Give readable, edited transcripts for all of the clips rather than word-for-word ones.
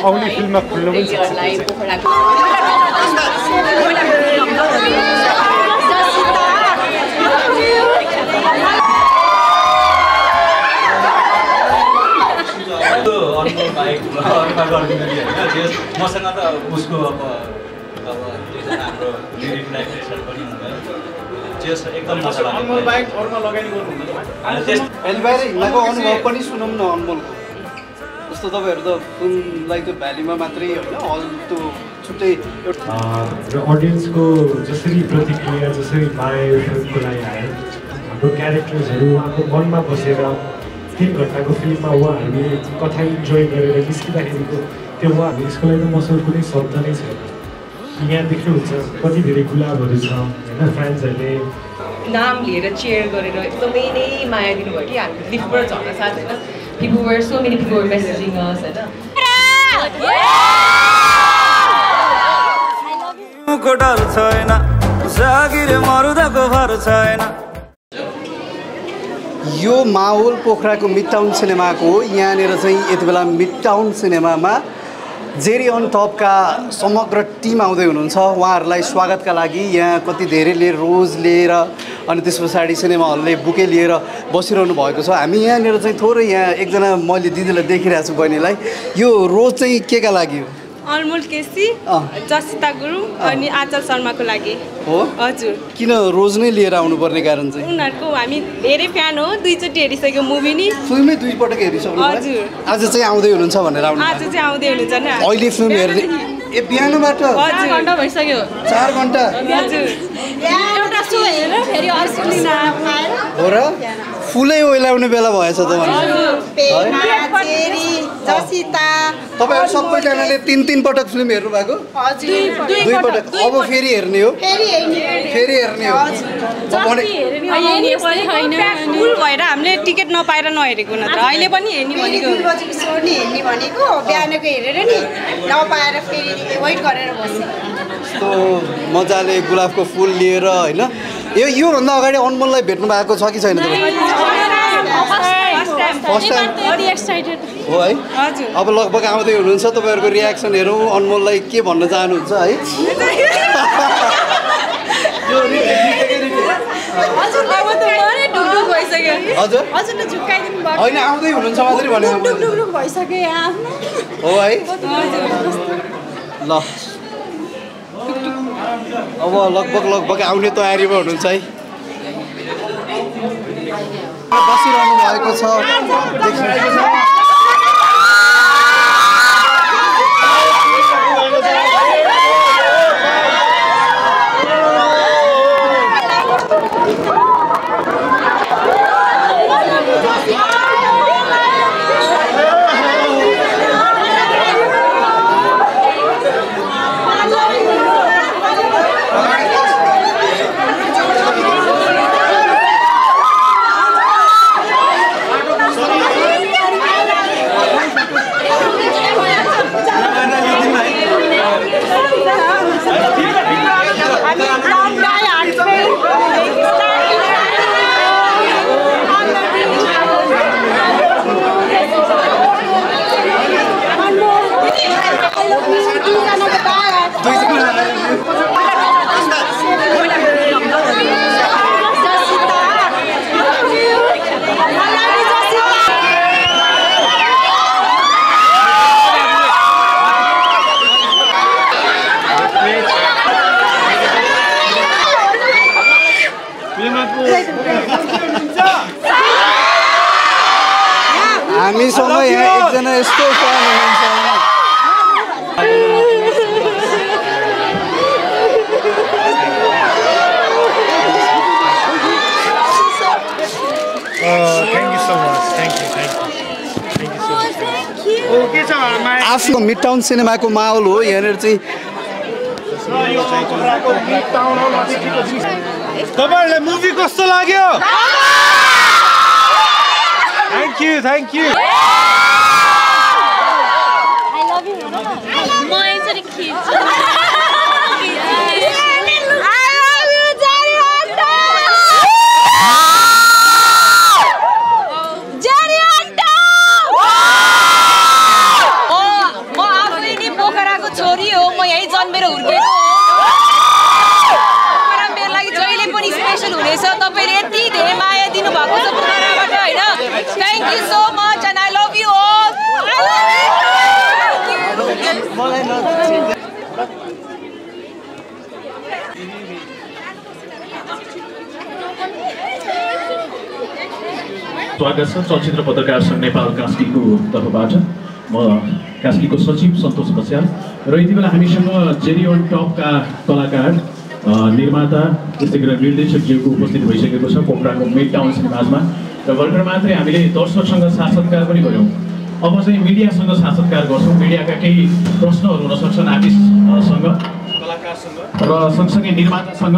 आउने फिल्ममा खुल्न पनि सक्छ। मसँग त उसको अब हाम्रो लिरिक डाइरेक्टर पनि हुनुभयो एकदम मजा लाग्यो। अनमोल बाहेक अरूमा लगानी गर्नुहुन्न अहिले बाहिर हिँड्दाको अनुभव पनि सुनौँ न अनमोलको। जस्तो तपाईँहरू त फिल्मलाई त्यो भ्यालीमा मात्रै होइन हल त्यो छुट्टै र अडियन्सको जसरी प्रतिक्रिया जसरी माया यो फिल्मको लागि आयो, हाम्रो क्यारेक्टर्सहरू उहाँको मनमा बसेर 3 घन्टाको फिल्ममा उहाँहरूले कथा इन्जोय गरेर निस्किँदाखेरिको त्यो उहाँहरू यसको लागि त मसँग कुनै शब्द नै छैन। यहाँ देख्नुहुन्छ कति धेरै गुलाबहरू छ होइन, फ्यान्सहरूले नाम लिएर चेयर गरेर एकदमै नै माया दिनुभयो कि हामी लिफ्टबाट झर्न साथ होइन। People were so many people were messaging us होइन। कोटाल छैन जागिर मरुदाको भर छैन। यो माहौल पोखराको मिडटाउन सिनेमाको हो। यहाँनिर चाहिँ यति बेला मिडटाउन सिनेमामा जेरी अन टपका समग्र टिम आउँदै हुनुहुन्छ। उहाँहरूलाई स्वागतका लागि यहाँ कति धेरैले रोज लिएर अनि त्यस पछाडि सिनेमा हलले बुके लिएर बसिरहनु भएको छ। हामी यहाँनिर चाहिँ थोरै यहाँ एकजना मैले दिदीलाई देखिरहेको छु बहिनीलाई। यो रोज चाहिँ केका लागि हो? अनमोल केसी, जसिता गुरुङ अनि आचल शर्माको लागि हो। हजुर। किन रोज नै लिएर आउनुपर्ने कारण चाहिँ? उनीहरूको हामी धेरै फ्यान हो, 2 चोटि हेरिसक्यो मुभी नि। फिल्मै 2 पटक हेरिसक्नु भयो? हजुर। आज चाहिँ आउँदै हुनुहुन्छ भनेर आउनु? आज चाहिँ आउँदै हुनुहुन्छ नि। अहिले फिल्म हेर्ने ए बिहानबाट? 4 घण्टा भइसक्यो। 4 घण्टा? हजुर। एउटा सो हेरेर फेरि अर्को दिन हो र? फुलै ओइलाउने बेला भएछ त भने। तपाईँहरू सबैजनाले 3 पटक फिल्म हेर्नु भएको? हजुर। 2 पटक। अब फेरि हेर्ने हो? फेरि हेर्ने हो। फुल भएर हामीले टिकट नपाएर नहेरेको नत्र अहिले पनि हेर्ने भनेको। हेर्ने भनेको बिहानको हेरेर नि नपाएर फेरि वेट गरेर बस्यो। यस्तो मजाले गुलाबको फुल लिएर होइन। योभन्दा अगाडि अनमोललाई भेट्नु भएको छ कि छैन तपाईँ? फर्स्ट टाइम हो है। अब लगभग आउँदै हुनुहुन्छ, तपाईँहरूको रियाक्सन हेरौँ। अनमोललाई के भन्न चाहनुहुन्छ है? हजुर होइन आउँदै हुनुहुन्छ मात्रै भन्यो हो है। ल अब लगभग आउने तयारीमा हुनुहुन्छ है। बसिरहनु भएको छ। हामीसँग यहाँ एकजना यस्तो फ्यान हुनुहुन्छ। आफ्नो मिडटाउन सिनेमाको माहौल हो यहाँनिर चाहिँ। तपाईहरुलाई मुभी कस्तो लाग्यो? Thank you. Thank you so much and I love you all. I love you. स्वागत छ चलचित्र पत्रकार सङ्घ नेपाल कास्कीको तर्फबाट म कास्कीको सचिव सन्तोष बस्याल र यति बेला हामीसँग जेरी अन टपका कलाकार निर्माता त्यसै गरी निर्देशकज्यूको उपस्थित भइसकेको छ पोखराको मिड टाउन सिनेमाजमा र भर्खर मात्रै हामीले दर्शकसँग साक्षात्कार पनि गऱ्यौँ। अब चाहिँ मिडियासँग साक्षात्कार गर्छौँ। मिडियाका केही प्रश्नहरू हुन सक्छन् आफिससँग कलाकारसँग र सँगसँगै निर्मातासँग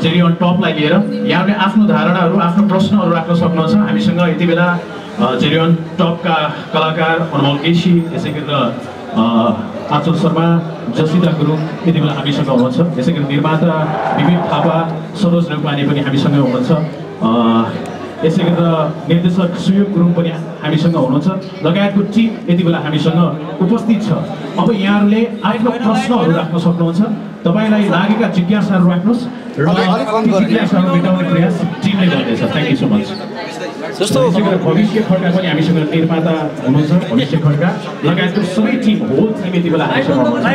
जेरी अन टपलाई लिएर यहाँले आफ्नो धारणाहरू आफ्नो प्रश्नहरू राख्न सक्नुहुन्छ। हामीसँग यति बेला जेरी अन टपका कलाकार अनमोल केसी त्यसै गरी आचल शर्मा जसिता गुरुङ यति बेला हामीसँग हुनुहुन्छ। त्यसै गरी निर्माता विवेक थापा सरोज नेउपाने पनि हामीसँग हुनुहुन्छ। यसै गरेर निर्देशक सुयोग गुरुङ पनि हामीसँग हुनुहुन्छ लगायतको टिम यति बेला हामीसँग उपस्थित छ। अब यहाँहरूले आफ्नो प्रश्नहरू राख्न सक्नुहुन्छ। तपाईलाई लागेका जिज्ञासाहरू राख्नुहोस् र जिज्ञासाहरू मेटाउने प्रयास टिमले गर्नेछ। Thank you so much. जस्तो भविष्य खड्का पनि हामीसँग निर्माता हुनुहुन्छ। भविष्य खड्का लगायतको सबै टिम होल टिम यति बेला हामीसँग हुनुहुन्छ।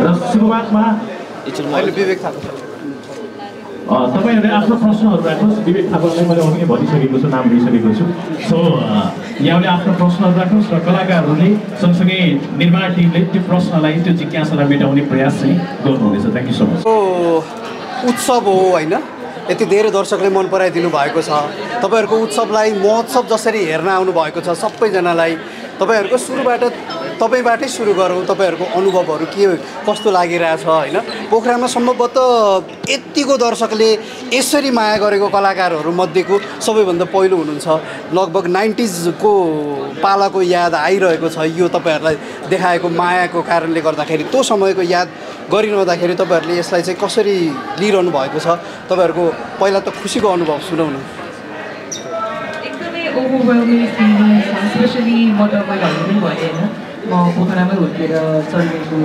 र सुरुवातमा तपाईँहरूले आफ्नो प्रश्नहरू राख्नुहोस्। विवेक थापालाई मैले अघि नै भनिसकेको छु, नाम लिइसकेको छु। सो यहाँले आफ्नो प्रश्नहरू राख्नुहोस् र कलाकारहरूले सँगसँगै निर्माण टिमले त्यो प्रश्नलाई त्यो जिज्ञासालाई मेटाउने प्रयास चाहिँ गर्नुहुनेछ। Thank you so much. उत्सव हो होइन, यति धेरै दर्शकले मन पराइदिनु भएको छ। तपाईँहरूको उत्सवलाई महोत्सव जसरी हेर्न आउनु भएको छ सबैजनालाई तपाईँहरूको तपाईँबाटै सुरु गरौँ। तपाईँहरूको अनुभवहरू के कस्तो लागिरहेछ होइन? पोखरामा सम्भवतः यतिको दर्शकले यसरी माया गरेको कलाकारहरू मध्येको सबैभन्दा पहिलो हुनुहुन्छ। लगभग 90s को पालाको याद आइरहेको छ यो तपाईँहरूलाई देखाएको मायाको कारणले गर्दाखेरि। त्यो समयको याद गरिरहँदाखेरि तपाईँहरूले यसलाई चाहिँ कसरी लिइरहनु भएको छ? तपाईँहरूको पहिला त खुसीको अनुभव सुनाउनु। एकदमै ओभरवेलमिङ फिलिङ, स्पेसली म तपाईँहरू पनि भने होइन, म पोखरामै हुर्केर चल्मेको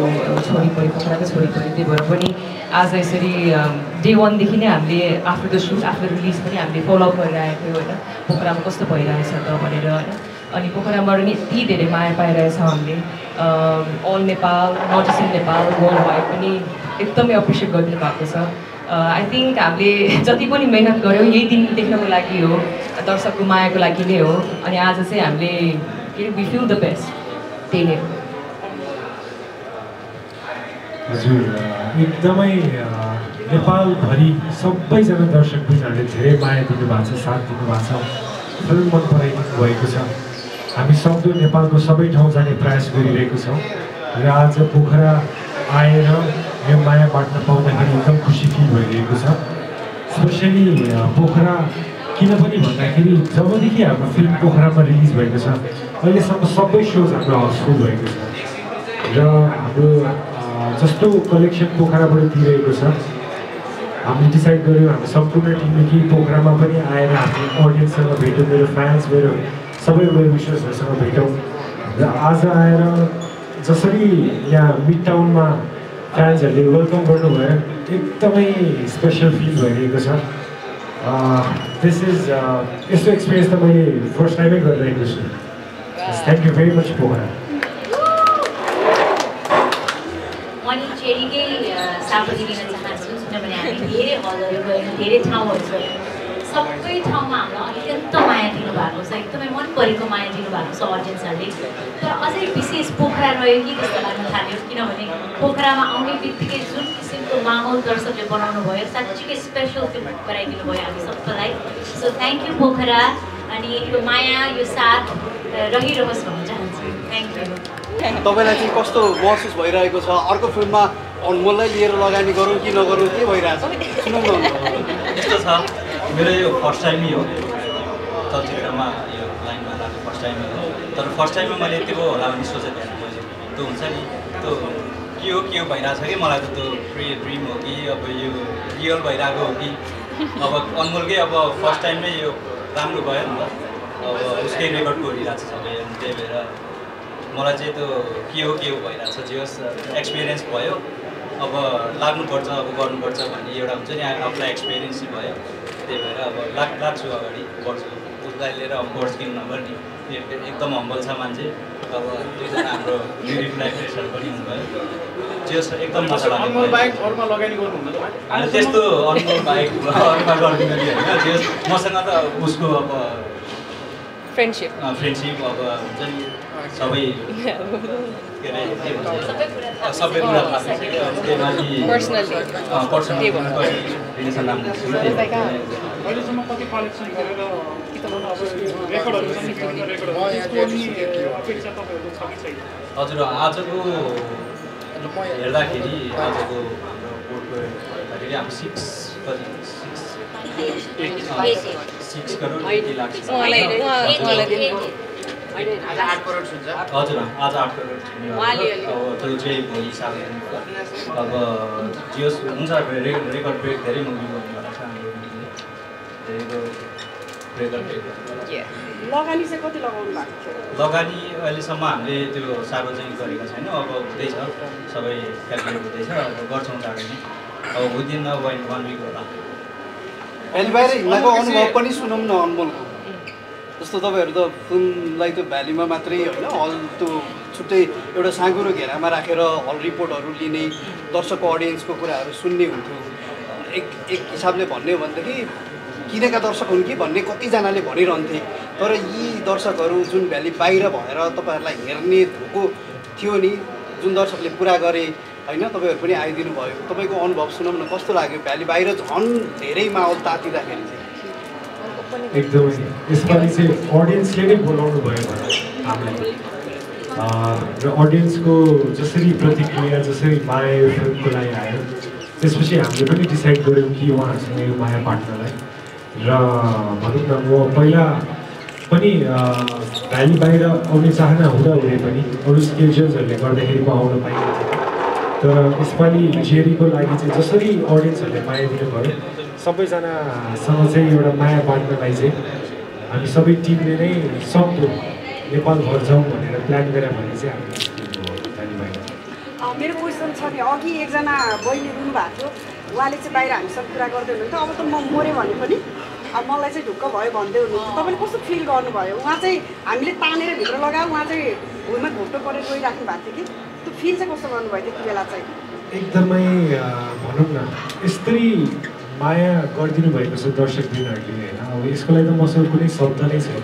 छोरी पऱ्यो, पोखराकै छोरी पऱ्यो। त्यही भएर पनि आज यसरी डे 1 देखि नै हामीले after the shoot after release पनि हामीले फलोअप गरिरहेको थियो होइन, पोखरामा कस्तो भइरहेछ त भनेर होइन। अनि पोखराबाट नि यति धेरै माया पाइरहेछौँ हामीले। All Nepal, not just in Nepal, world wide पनि एकदमै एप्रिसिएट गरिदिनु भएको छ। आई थिङ्क हामीले जति पनि मेहनत गऱ्यौँ यही दिन देख्नको लागि हो, दर्शकको मायाको लागि नै हो। अनि आज चाहिँ हामीले वी फिल द बेस्ट, त्यही नै हो। हजुर, एकदमै नेपालभरि सबैजना दर्शकबिनहरूले धेरै माया दिनुभएको छ, साथ दिनुभएको छ, फिल्म मन पराइदिनु भएको छ। हामी सक्दो नेपालको सबै ठाउँ जाने प्रयास गरिरहेको छौँ र आज पोखरा आएर यो माया बाँड्न पाउँदाखेरि एकदम खुसी फिल भइरहेको छ। स्पेसली पोखरा किनभने भन्दाखेरि जबदेखि हाम्रो फिल्म पोखरामा रिलिज भएको छ अहिलेसम्म सबै सोज हाम्रो हाउसफुल भएको छ र हाम्रो जस्तो कलेक्सन पोखराबाट दिइरहेको छ हामीले डिसाइड गऱ्यौँ हाम्रो सम्पूर्ण टिमले कि पोखरामा पनि आएर हामी अडियन्ससँग भेटौँ, मेरो फ्यान्स, मेरो सबै वेल विशर्सहरूसँग भेटौँ र आज आएर जसरी यहाँ मिड टाउनमा फ्यान्सहरूले वेलकम गर्नुभयो एकदमै स्पेसल फिल भइरहेको छ। दिस इज यस्तो एक्सपिरियन्स त मैले फर्स्ट टाइमै गरिरहेको छु। Thank you very much Pokhara. अनि चेरीकै सापटी दिन चाहन्छु किनभने हामी धेरै हलहरू गयौँ, धेरै ठाउँहरू गयौँ, सबै ठाउँमा हामीलाई अत्यन्त माया दिनुभएको छ, एकदमै मन परेको माया दिनुभएको छ अडियन्सहरूले। तर अझै विशेष पोखरा रह्यो कि जस्तो लाग्न थाल्यो किनभने पोखरामा आउने बित्तिकै जुन किसिमको माहौल दर्शकले बनाउनु भयो साँच्चीकै स्पेसल फिल्म गराइदिनु भयो हामी सबैलाई। So thank you Pokhara. अनि यो माया यो साथ रहिरहोस् भन्न चाहन्छु। Thank you. तपाईँलाई चाहिँ कस्तो महसुस भइरहेको छ? अर्को फिल्ममा अनमोललाई लिएर लगानी गरौँ कि नगरौँ के भइरहेछ सुनाउनु न। यस्तो छ, मेरो यो फर्स्ट टाइमै हो चलचित्रमा, यो लाइनमा लाग्नु फर्स्ट टाइमै हो। तर फर्स्ट टाइममा मैले यतिको होला भन्ने सोचेको थिएन। त्यो हुन्छ नि, त्यो के हो भइरहेछ कि मलाई त त्यो ड्रिम हो कि अब यो रियल भइरहेको हो कि अब अनमोलकै अब फर्स्ट टाइममै यो राम्रो भयो नि त। अब उसकै रेकर्ड गरिरहेको छ सबै। त्यही भएर मलाई चाहिँ त्यो के हो भइरहेछ, जे होस् एक्सपिरियन्स भयो। अब लाग्नुपर्छ, अब गर्नुपर्छ भन्ने एउटा हुन्छ नि, आफूलाई एक्सपिरियन्स भयो। त्यही भएर अब लाग्छु अगाडि बढ्छु उसलाई लिएर अब कोर्स किन नगर नि एकदम हम्बल छ मान्छे अब दुईजना हाम्रो ड्युटी डाइरेक्टर पनि हुनुभयो जे एकदम मजा लाग्यो बाइक अरूमा लगानी गर्नुहुन्न होइन त्यस्तो अनुभव बाइक अरूमा गर्दिनँ कि होइन जे मसँग त उसको अब फ्रेन्डसिप अब हुन्छ नि सबै के अरे सबै कुरा थाहा छ त्यही माथि पर्सनल रिलेसन राम्रो छ अहिलेसम्म कति कलेक्सन गरेर रेकर्डहरू अपेक्षा तपाईँहरूको छ कि छैन हजुर आजको हेर्दाखेरि आजको हाम्रो बोर्डको हेर्दाखेरि हामी 6 करोड 80 लाख हजुर आज 8 करोड अब त्यो चाहिँ हिसाबले अब जियोस् हुन्छ रेकर्ड ब्रेक धेरै मुभी गर्नुभएको छ हाम्रो धेरैको रेकर्ड ब्रेक लगानी चाहिँ कति लगाउनु भएको थियो लगानी अहिलेसम्म हामीले त्यो सार्वजनिक गरेका छैनौँ अब हुँदैछ सबै क्यालकुलेट हुँदैछ अब गर्छौँ चाँडै नै अब विदिन अब 1 विक होला बाहिर हिँड्दाको अनुभव पनि सुनौँ न अनमोलको जस्तो तपाईँहरू त फिल्मलाई त भ्यालीमा मात्रै होइन हल त्यो छुट्टै एउटा साँगुरो घेरामा राखेर हल रिपोर्टहरू लिने दर्शकको अडियन्सको कुराहरू सुन्ने हुन्थ्यो एक हिसाबले भन्ने हो भनेदेखि किनेका दर्शक हुन् कि भन्ने कतिजनाले भनिरहन्थे तर यी दर्शकहरू जुन भ्याली बाहिर भएर तपाईँहरूलाई हेर्ने धोको थियो नि जुन दर्शकले पुरा गरे होइन तपाईँहरू पनि आइदिनु भयो तपाईँको अनुभव सुनौँ न कस्तो लाग्यो भ्याली बाहिर झन् धेरै माहौल तातिँदाखेरि चाहिँ एकदमै यसपालि चाहिँ अडियन्सले नै बोलाउनु भयो हामीलाई र अडियन्सको जसरी प्रतिक्रिया जसरी माया यो फिल्मको लागि आयो त्यसपछि हामीले पनि डिसाइड गऱ्यौँ कि उहाँहरूसँग यो माया बाँड्नलाई र भनौँ न म पहिला पनि भ्याली बाहिर आउने चाहना हुँदाहुँदै पनि अरू स्केड्युल्सहरूले गर्दाखेरि म आउन पाइनँ तर यसपालि जेरीको लागि चाहिँ जसरी अडियन्सहरूले माया दिनुभयो सबैजनासँग चाहिँ एउटा माया बाँड्नलाई चाहिँ हामी सबै टिमले नै सक्दो नेपालभर जाउँ भनेर प्लान गरेर भने चाहिँ हामी भ्याली बाहिर मेरो क्वेसन छ कि अघि एकजना बहिनी रुनु भएको थियो उहाँले चाहिँ बाहिर हामीसँग कुरा गर्दै हुनुहुन्थ्यो अब त म मऱ्यो भने पनि अब मलाई चाहिँ ढुक्क भयो भन्दै हुनुहुन्छ तपाईँले कस्तो फिल गर्नुभयो उहाँ चाहिँ हामीले तानेर भित्र लगायो उहाँ चाहिँ भुइँमा घोप्टो परेर गइराख्नु भएको थियो कि त्यो फिल चाहिँ कस्तो गर्नुभयो त्यति बेला चाहिँ एकदमै भनौँ न यस्तै माया गरिदिनु भएको छ दर्शकदिनहरूले होइन अब यसको लागि त मसँग कुनै शब्द नै छैन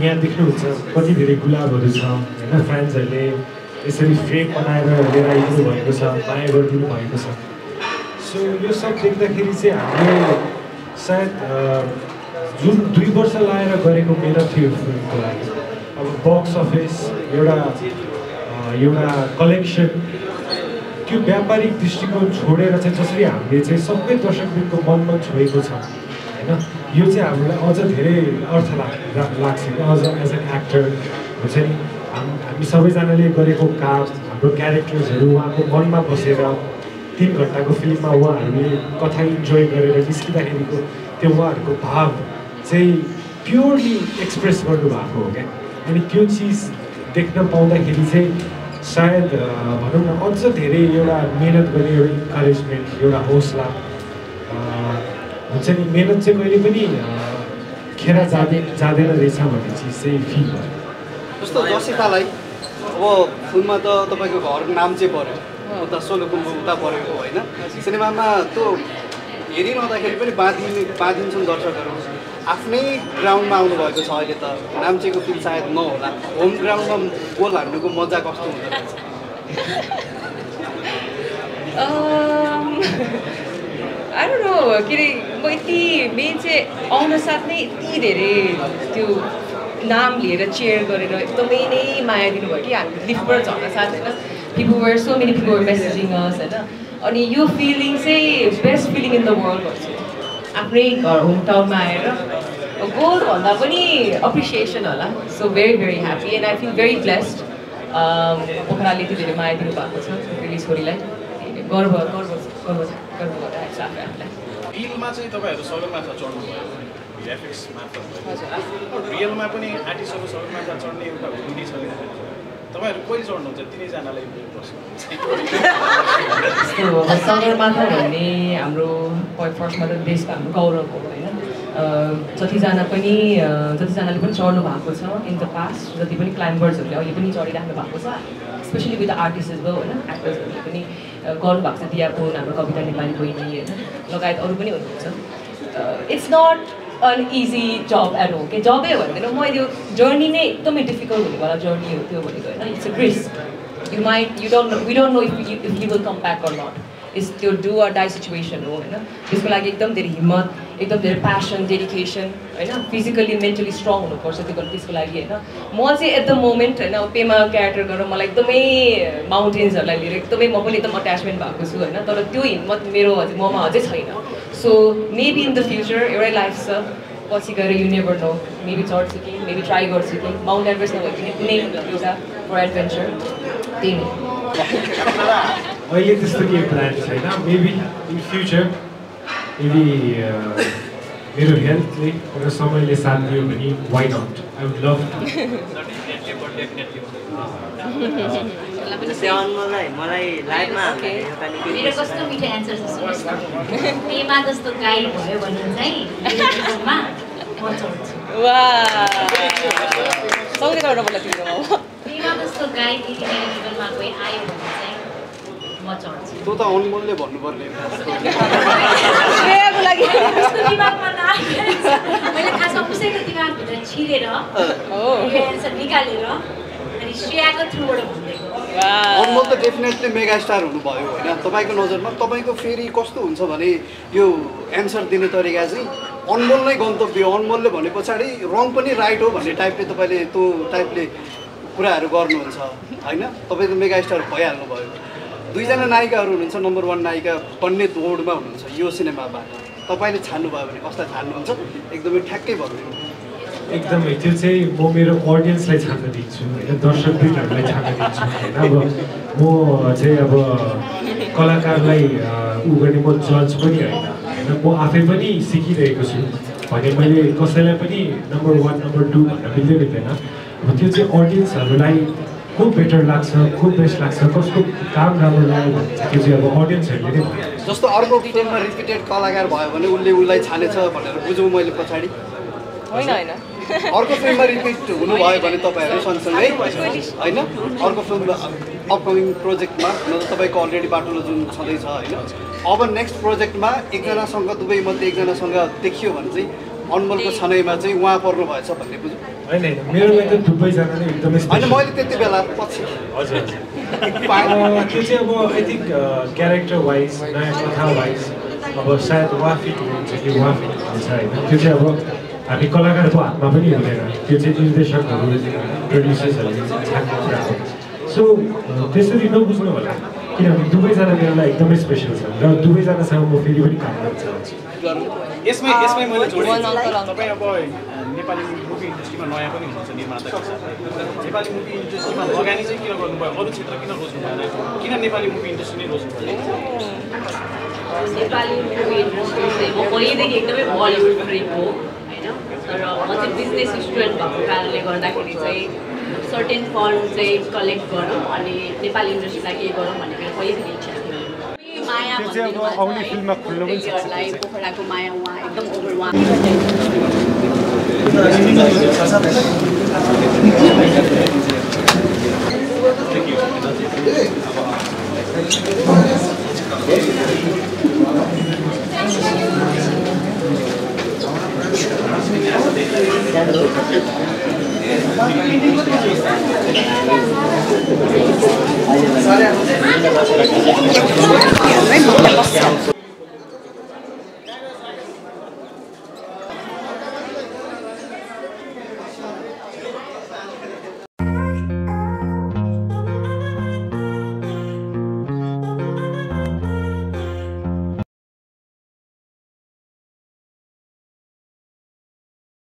यहाँ देख्नुहुन्छ कति धेरै गुलाबहरू छ होइन फ्यान्सहरूले यसरी फ्रेम बनाएर लिएर आइदिनु भएको छ माया गरिदिनु भएको छ सो यो सब देख्दाखेरि चाहिँ हामीले सायद जुन 2 वर्ष लाएर गरेको मेहनत थियो फिल्मको लागि अब बक्स अफिस एउटा कलेक्सन त्यो व्यापारिक दृष्टिकोण छोडेर चाहिँ जसरी हामीले चाहिँ सबै दर्शकबिनको मनमा छोएको छ होइन यो चाहिँ हामीलाई अझ धेरै अर्थ लाग्छ कि अझ एज एन एक्टर हुन्छ नि हामी सबैजनाले गरेको काम हाम्रो क्यारेक्टर्सहरू उहाँको मनमा बसेर 3 घन्टाको फिल्ममा उहाँहरूले कथा इन्जोय गरेर निस्किँदाखेरिको त्यो उहाँहरूको भाव चाहिँ प्योरली एक्सप्रेस गर्नुभएको हो क्या अनि त्यो चिज देख्न पाउँदाखेरि चाहिँ सायद भनौँ न अझ धेरै एउटा मेहनत गर्ने एउटा इन्करेजमेन्ट एउटा हौसला हुन्छ नि मेहनत चाहिँ कहिले पनि खेर जाँदैन रहेछ भन्ने चिज चाहिँ फिल भयो जस्तो जसितालाई अब फिल्ममा त तपाईँको घरको नाम चाहिँ पऱ्यो उता सोलुखुम्बु उता परेको होइन सिनेमामा त्यो हेरिरहँदाखेरि पनि बाँधिन्छन् दर्शकहरू आफ्नै ग्राउन्डमा आउनुभएको छ अहिले त नाम्चेको फिल सायद नहोला होम ग्राउन्डमा गोल हान्नुको मजा कस्तो हुँदो रहेछ I don't know के अरे म यति मेन चाहिँ आउन साथ नै यति धेरै त्यो नाम लिएर चेयर गरेर एकदमै नै माया दिनुभयो कि हामी लिफ्टबाट झर्न साथ होइन so many people were messaging us होइन अनि यो फिलिङ चाहिँ best feeling in the world भन्छ आफ्नै घर होम टाउनमा आएर गोल भन्दा पनि अप्रिसिएसन होला so very happy and I feel very blessed पोखराले यति धेरै माया दिनु भएको छ छोरी छोरीलाई गर्व गरिरहेको छ आफूलाई रियलमा चाहिँ तपाईँहरू सगरमाथा चढ्नुभयो भिएफएक्स मार्फत रियलमा पनि आर्टिस्टहरू सगरमाथा चढ्ने एउटा हुडी छ तपाईँहरू कहिले चढ्नुहुन्छ 3जनालाई प्रश्न सगरमाथा भन्ने हाम्रो फर्स्टमा त देशको हाम्रो गौरव हो होइन। जतिजनाले पनि चढ्नु भएको छ इन द पास्ट, जति पनि क्लाइम्बर्सहरूले अहिले पनि चढिराख्नु भएको छ, स्पेसली विथ द आर्टिस्ट भयो होइन, एक्टर्सहरूले पनि गर्नुभएको छ। दियापुन, हाम्रो कविता नेपाली बहिनी होइन, लगायत अरू पनि हुनुहुन्छ। It's not an easy job at हो, के जबै भन्दैन म यो जर्नी नै एकदमै डिफिकल्ट हुनेवाला जर्नी हो त्यो भनेको होइन। It's a risk, we don't know if you will come back or not. It's त्यो डु अर डाई सिचुएसन हो होइन। त्यसको लागि एकदम धेरै हिम्मत, एकदम धेरै प्यासन, डेडिकेसन होइन, फिजिकली मेन्टली स्ट्रङ हुनुपर्छ त्यसको लागि होइन। म चाहिँ एट द मोमेन्ट होइन पेमा क्यारेक्टर गरेर मलाई एकदमै माउन्टेन्सहरूलाई लिएर एकदमै म पनि एकदम अट्याचमेन्ट भएको छु होइन। तर त्यो हिम्मत मेरो ममा अझै छैन। So maybe in the future एउटै लाइफ छ, पछि गएर यु नेभर नो, मेबी चढ्छु कि मेबी ट्राई गर्छु कि, माउन्ट एभरेस्ट नभए पनि कुनै एउटा फर एडभेन्चर त्यही नै। अहिले त्यस्तो केही प्लान छैन। मेबी इन फ्युचर यदि मेरो हेल्थले र समयले साथ दियो भने why not, I would love to. मलाई लाइफमा मेरो कस्तो मिठो एन्सर छ सुन्नुहोस् न। पेमा जस्तो गाई भयो भने चाहिँ म चढ्छु। पेमा जस्तो गाई दिदी मेरो जीवनमा कोही आयो भने चाहिँ म चढ्छु। त्यो त अनमोलले भन्नुपर्ने। मैले खासमा उसैको दिमागभित्र छिरेर एन्सर निकालेर अनि श्रेयाको थ्रुबाट भनिदिएको। अनमोल त डेफिनेटली मेगा स्टार हुनुभयो होइन तपाईँको नजरमा। तपाईँको फेरि कस्तो हुन्छ भने यो एन्सर दिने तरिका चाहिँ अनमोल नै गन्तव्य, अनमोलले भने पछाडि रङ पनि राइट हो भन्ने टाइपले तपाईँले त्यो टाइपले कुराहरू गर्नुहुन्छ होइन। तपाईँ त मेगा स्टार भइहाल्नु भयो। दुईजना नायिकाहरू हुनुहुन्छ, नम्बर 1 नायिका बन्ने दौडमा हुनुहुन्छ यो सिनेमाबाट। तपाईँले छान्नुभयो भने कसलाई छान्नुहुन्छ एकदमै ठ्याक्कै भनिदिनु। एकदमै त्यो चाहिँ म मेरो अडियन्सलाई छान्न दिन्छु होइन, दर्शकवृन्दहरूलाई छान्न दिन्छु होइन। अब म चाहिँ अब कलाकारलाई उ गर्ने म जज पनि होइन होइन, म आफै पनि सिकिरहेको छु भने मैले कसैलाई पनि नम्बर 1 नम्बर 2 भन्न मिल्दैन। अब त्यो चाहिँ अडियन्सहरूलाई को बेटर लाग्छ, को बेस्ट लाग्छ, कसको काम राम्रो लाग्यो भने चाहिँ त्यो चाहिँ अब अडियन्सहरूले नै भन्यो। जस्तो अर्को फिल्ममा रिपिटेड कलाकार भयो भने उसलाई छानेछ भनेर बुझौँ मैले पछाडि होइन होइन। अर्को फिल्ममा रिपिट हुनुभयो भने तपाईँहरू सँगसँगै होइन अर्को फिल्म अपकमिङ प्रोजेक्टमा न त तपाईँको अलरेडी बाटो जुन छँदैछ होइन, अब नेक्स्ट प्रोजेक्टमा एकजनासँग दुवैमध्ये एकजनासँग देखियो भने चाहिँ अनमोलको छनैमा चाहिँ उहाँ पर्नु भएछ भन्ने बुझ्नु होइन होइन। मेरोमा त थुप्रैजना नै एकदमै होइन, मैले त्यति बेला पछि हजुर त्यो चाहिँ अब आई थिङ्क क्यारेक्टर वाइज नयाँ कथा वाइज अब सायद उहाँ फिट हुनुहुन्छ कि उहाँ फिट हुनुहुन्छ होइन। त्यो चाहिँ अब हामी कलाकारको हातमा पनि हुँदैन, त्यो चाहिँ निर्देशकहरू प्रड्युसर्सहरूले छान्ने कुरा हो। सो त्यसरी नबुझ्नु होला, किनभने दुवैजना मेरो लागि एकदमै स्पेसल छ र दुवैजनासँग म फेरि पनि काम गर्न चाहन्छु। यसमै मैले जोडेँ तपाईँ अब नेपाली मुभी इन्डस्ट्रीमा नयाँ पनि हुनुहुन्छ निर्माताको हिसाबले। नेपाली मुभी इन्डस्ट्रीमा लगानी चाहिँ किन गर्नुभयो, अरू क्षेत्र किन रोज्नु भएन, किन नेपाली मुभी इन्डस्ट्री नै रोज्नु भयो? नेपाली मुभी इन्डस्ट्री चाहिँ म पहिलेदेखि एकदमै बलिउड फ्रेक हो होइन, तर म चाहिँ बिजनेस स्टुडेन्ट भएको कारणले गर्दाखेरि चाहिँ सर्टेन फन्ड चाहिँ कलेक्ट गरौँ अनि नेपाली इन्डस्ट्रीलाई केही गरौँ भन्ने मेरो पहिलेदेखि इच्छा थियो। माया भन्नेहरूलाई पोखराको माया उहाँ एकदम ओभर उहाँ